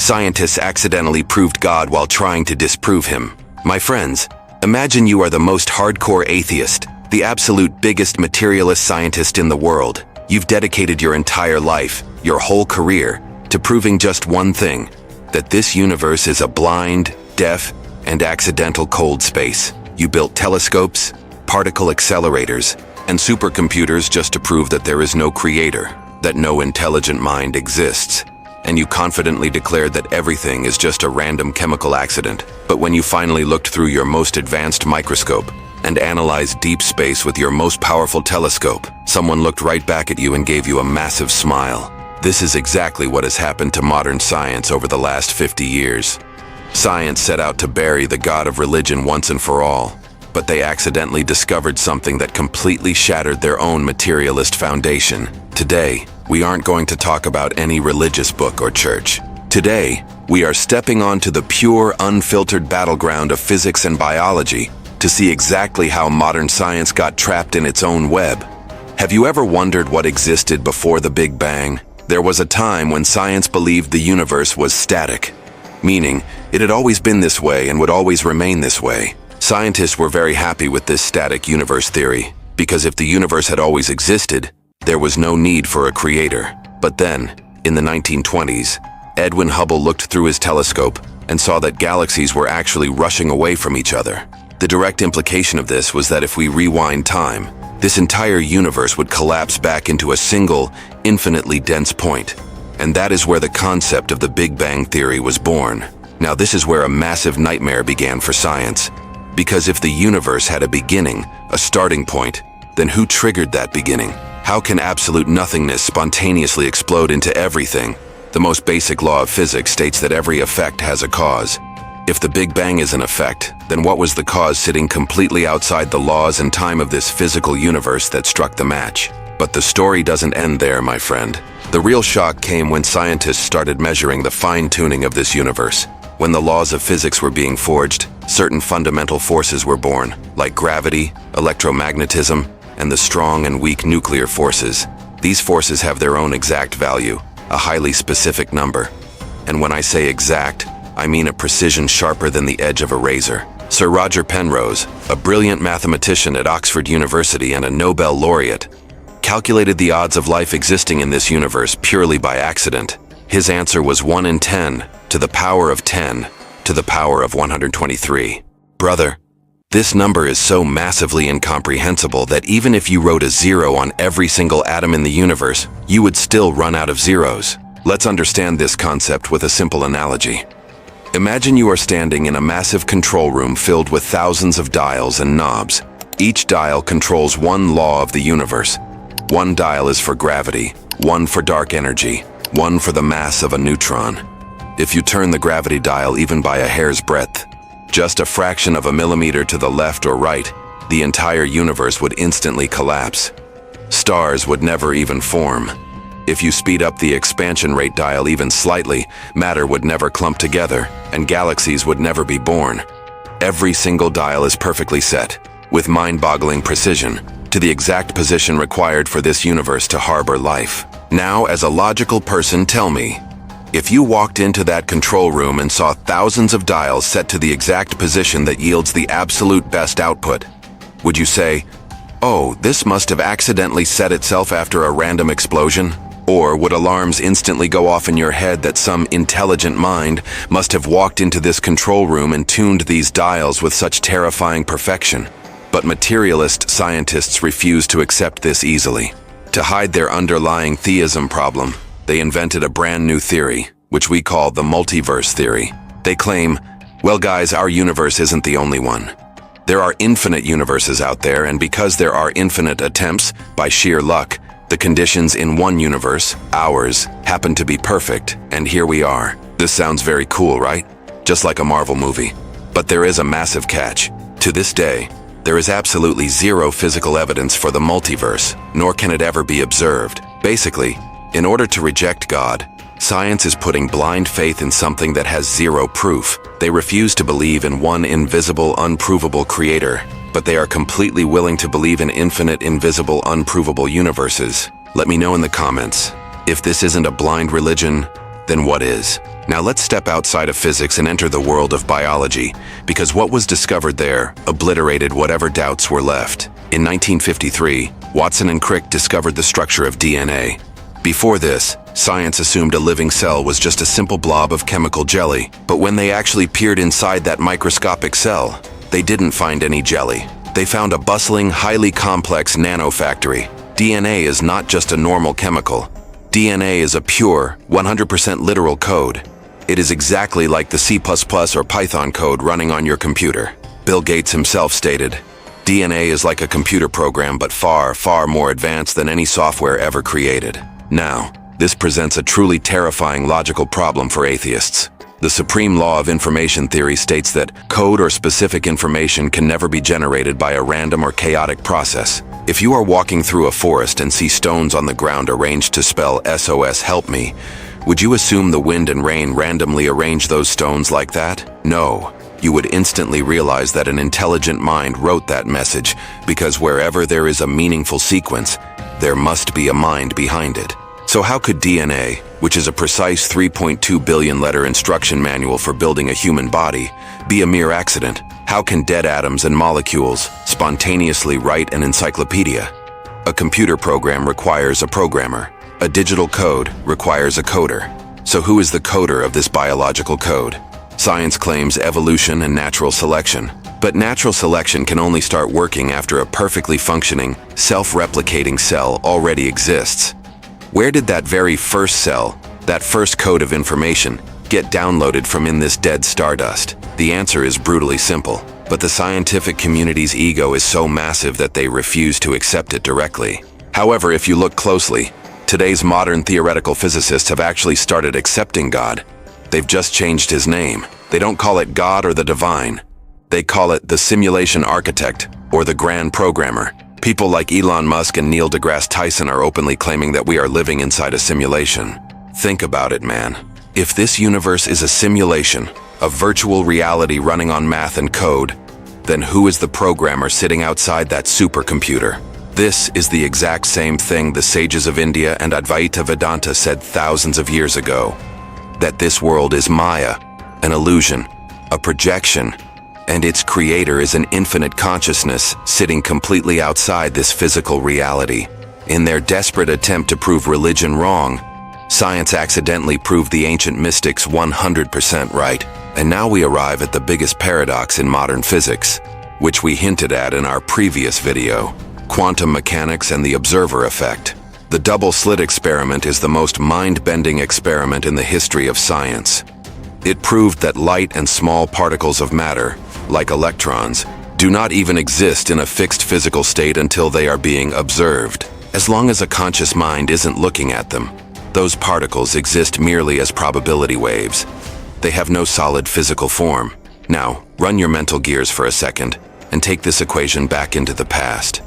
Scientists accidentally proved God while trying to disprove him. My friends, imagine you are the most hardcore atheist, the absolute biggest materialist scientist in the world. You've dedicated your entire life, your whole career, to proving just one thing, that this universe is a blind, deaf, and accidental cold space. You built telescopes, particle accelerators, and supercomputers just to prove that there is no creator, that no intelligent mind exists. And you confidently declared that everything is just a random chemical accident. But when you finally looked through your most advanced microscope and analyzed deep space with your most powerful telescope, someone looked right back at you and gave you a massive smile. This is exactly what has happened to modern science over the last 50 years. Science set out to bury the God of religion once and for all, but they accidentally discovered something that completely shattered their own materialist foundation. Today, we aren't going to talk about any religious book or church. Today, we are stepping onto the pure, unfiltered battleground of physics and biology to see exactly how modern science got trapped in its own web. Have you ever wondered what existed before the Big Bang? There was a time when science believed the universe was static, meaning it had always been this way and would always remain this way. Scientists were very happy with this static universe theory, because if the universe had always existed, there was no need for a creator. But then, in the 1920s, Edwin Hubble looked through his telescope and saw that galaxies were actually rushing away from each other. The direct implication of this was that if we rewind time, this entire universe would collapse back into a single, infinitely dense point. And that is where the concept of the Big Bang Theory was born. Now this is where a massive nightmare began for science. Because if the universe had a beginning, a starting point, then who triggered that beginning? How can absolute nothingness spontaneously explode into everything? The most basic law of physics states that every effect has a cause. If the Big Bang is an effect, then what was the cause sitting completely outside the laws and time of this physical universe that struck the match? But the story doesn't end there, my friend. The real shock came when scientists started measuring the fine-tuning of this universe. When the laws of physics were being forged, certain fundamental forces were born, like gravity, electromagnetism, and the strong and weak nuclear forces. These forces have their own exact value, a highly specific number. And when I say exact, I mean a precision sharper than the edge of a razor. Sir Roger Penrose, a brilliant mathematician at Oxford University and a Nobel laureate, calculated the odds of life existing in this universe purely by accident. His answer was 1 in 10 to the power of 10 to the power of 123. Brother, this number is so massively incomprehensible that even if you wrote a 0 on every single atom in the universe, you would still run out of zeros. Let's understand this concept with a simple analogy. Imagine you are standing in a massive control room filled with thousands of dials and knobs. Each dial controls one law of the universe. One dial is for gravity, one for dark energy, one for the mass of a neutron. If you turn the gravity dial even by a hair's breadth, just a fraction of a millimeter to the left or right, the entire universe would instantly collapse. Stars would never even form. If you speed up the expansion rate dial even slightly, matter would never clump together, and galaxies would never be born. Every single dial is perfectly set, with mind-boggling precision, to the exact position required for this universe to harbor life. Now, as a logical person, tell me, if you walked into that control room and saw thousands of dials set to the exact position that yields the absolute best output, would you say, "Oh, this must have accidentally set itself after a random explosion"? Or would alarms instantly go off in your head that some intelligent mind must have walked into this control room and tuned these dials with such terrifying perfection? But materialist scientists refuse to accept this easily. To hide their underlying theism problem, they invented a brand new theory, which we call the multiverse theory. They claim, well guys, our universe isn't the only one. There are infinite universes out there, and because there are infinite attempts, by sheer luck, the conditions in one universe, ours, happen to be perfect, and here we are. This sounds very cool, right? Just like a Marvel movie. But there is a massive catch. To this day, there is absolutely zero physical evidence for the multiverse, nor can it ever be observed. Basically, in order to reject God, science is putting blind faith in something that has zero proof. They refuse to believe in one invisible, unprovable creator, but they are completely willing to believe in infinite, invisible, unprovable universes. Let me know in the comments. If this isn't a blind religion, then what is? Now let's step outside of physics and enter the world of biology, because what was discovered there obliterated whatever doubts were left. In 1953, Watson and Crick discovered the structure of DNA. Before this, science assumed a living cell was just a simple blob of chemical jelly, but when they actually peered inside that microscopic cell, they didn't find any jelly. They found a bustling, highly complex nanofactory. DNA is not just a normal chemical. DNA is a pure, 100% literal code. It is exactly like the C++ or Python code running on your computer. Bill Gates himself stated, "DNA is like a computer program, but far, far more advanced than any software ever created." Now, this presents a truly terrifying logical problem for atheists. The supreme law of information theory states that code or specific information can never be generated by a random or chaotic process. If you are walking through a forest and see stones on the ground arranged to spell SOS help me, would you assume the wind and rain randomly arrange those stones like that? No. You would instantly realize that an intelligent mind wrote that message, because wherever there is a meaningful sequence, there must be a mind behind it. So how could DNA, which is a precise 3.2 billion letter instruction manual for building a human body, be a mere accident? How can dead atoms and molecules spontaneously write an encyclopedia? A computer program requires a programmer. A digital code requires a coder. So who is the coder of this biological code? Science claims evolution and natural selection. But natural selection can only start working after a perfectly functioning, self-replicating cell already exists. Where did that very first cell, that first code of information, get downloaded from in this dead stardust? The answer is brutally simple, but the scientific community's ego is so massive that they refuse to accept it directly. However, if you look closely, today's modern theoretical physicists have actually started accepting God. They've just changed his name. They don't call it God or the divine. They call it the simulation architect or the grand programmer. People like Elon Musk and Neil deGrasse Tyson are openly claiming that we are living inside a simulation. Think about it, man. If this universe is a simulation, a virtual reality running on math and code, then who is the programmer sitting outside that supercomputer? This is the exact same thing the sages of India and Advaita Vedanta said thousands of years ago. That this world is Maya, an illusion, a projection, and its creator is an infinite consciousness sitting completely outside this physical reality. In their desperate attempt to prove religion wrong, science accidentally proved the ancient mystics 100% right. And now we arrive at the biggest paradox in modern physics, which we hinted at in our previous video: quantum mechanics and the observer effect. The double-slit experiment is the most mind-bending experiment in the history of science. It proved that light and small particles of matter, like electrons, do not even exist in a fixed physical state until they are being observed. As long as a conscious mind isn't looking at them, those particles exist merely as probability waves. They have no solid physical form. Now, run your mental gears for a second and take this equation back into the past.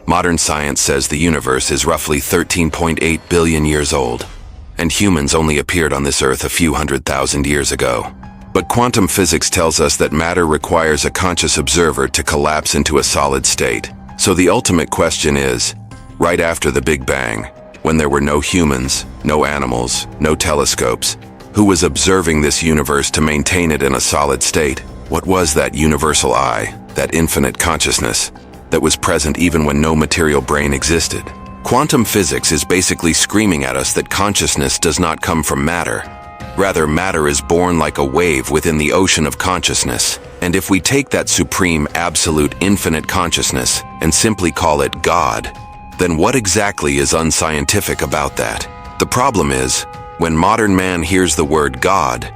Modern science says the universe is roughly 13.8 billion years old, and humans only appeared on this earth a few 100,000 years ago. But quantum physics tells us that matter requires a conscious observer to collapse into a solid state. So the ultimate question is, right after the Big Bang, when there were no humans, no animals, no telescopes, who was observing this universe to maintain it in a solid state? What was that universal I, that infinite consciousness, that was present even when no material brain existed? Quantum physics is basically screaming at us that consciousness does not come from matter. Rather, matter is born like a wave within the ocean of consciousness. And if we take that supreme, absolute, infinite consciousness and simply call it God, then what exactly is unscientific about that? The problem is, when modern man hears the word God,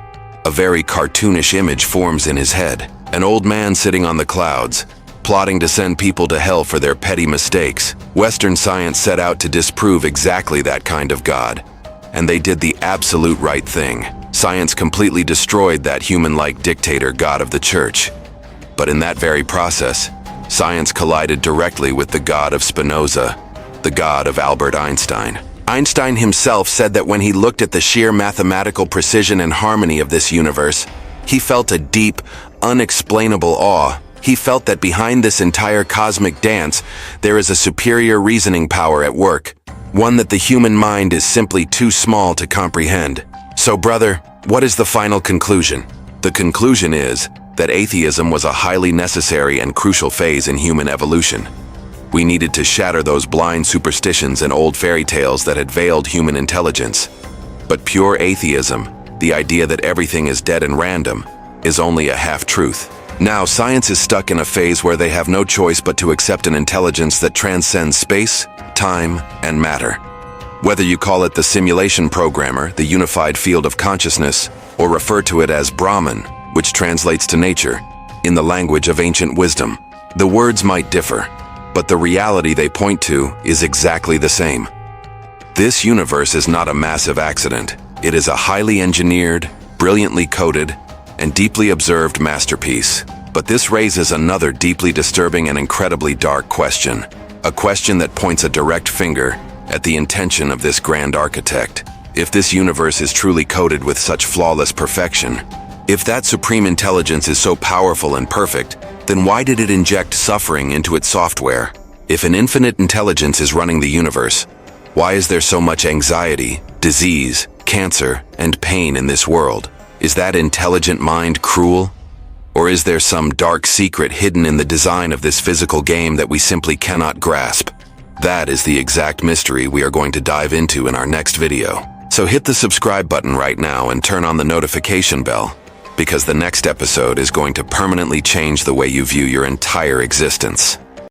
a very cartoonish image forms in his head. An old man sitting on the clouds, plotting to send people to hell for their petty mistakes. Western science set out to disprove exactly that kind of God. And they did the absolute right thing. Science completely destroyed that human-like dictator God of the church. But in that very process, science collided directly with the God of Spinoza, the God of Albert Einstein. Einstein himself said that when he looked at the sheer mathematical precision and harmony of this universe, he felt a deep, unexplainable awe. He felt that behind this entire cosmic dance, there is a superior reasoning power at work, one that the human mind is simply too small to comprehend. So brother, What is the final conclusion? The conclusion is that atheism was a highly necessary and crucial phase in human evolution. We needed to shatter those blind superstitions and old fairy tales that had veiled human intelligence. But pure atheism, the idea that everything is dead and random, is only a half-truth. Now, science is stuck in a phase where they have no choice but to accept an intelligence that transcends space, time, and matter. Whether you call it the simulation programmer, the unified field of consciousness, or refer to it as Brahman, which translates to nature, in the language of ancient wisdom. The words might differ, but the reality they point to is exactly the same. This universe is not a massive accident. It is a highly engineered, brilliantly coded, and deeply observed masterpiece. But this raises another deeply disturbing and incredibly dark question. A question that points a direct finger at the intention of this grand architect. If this universe is truly coded with such flawless perfection, if that supreme intelligence is so powerful and perfect, then why did it inject suffering into its software? If an infinite intelligence is running the universe, why is there so much anxiety, disease, cancer, and pain in this world? Is that intelligent mind cruel? Or is there some dark secret hidden in the design of this physical game that we simply cannot grasp? That is the exact mystery we are going to dive into in our next video. So hit the subscribe button right now and turn on the notification bell, because the next episode is going to permanently change the way you view your entire existence.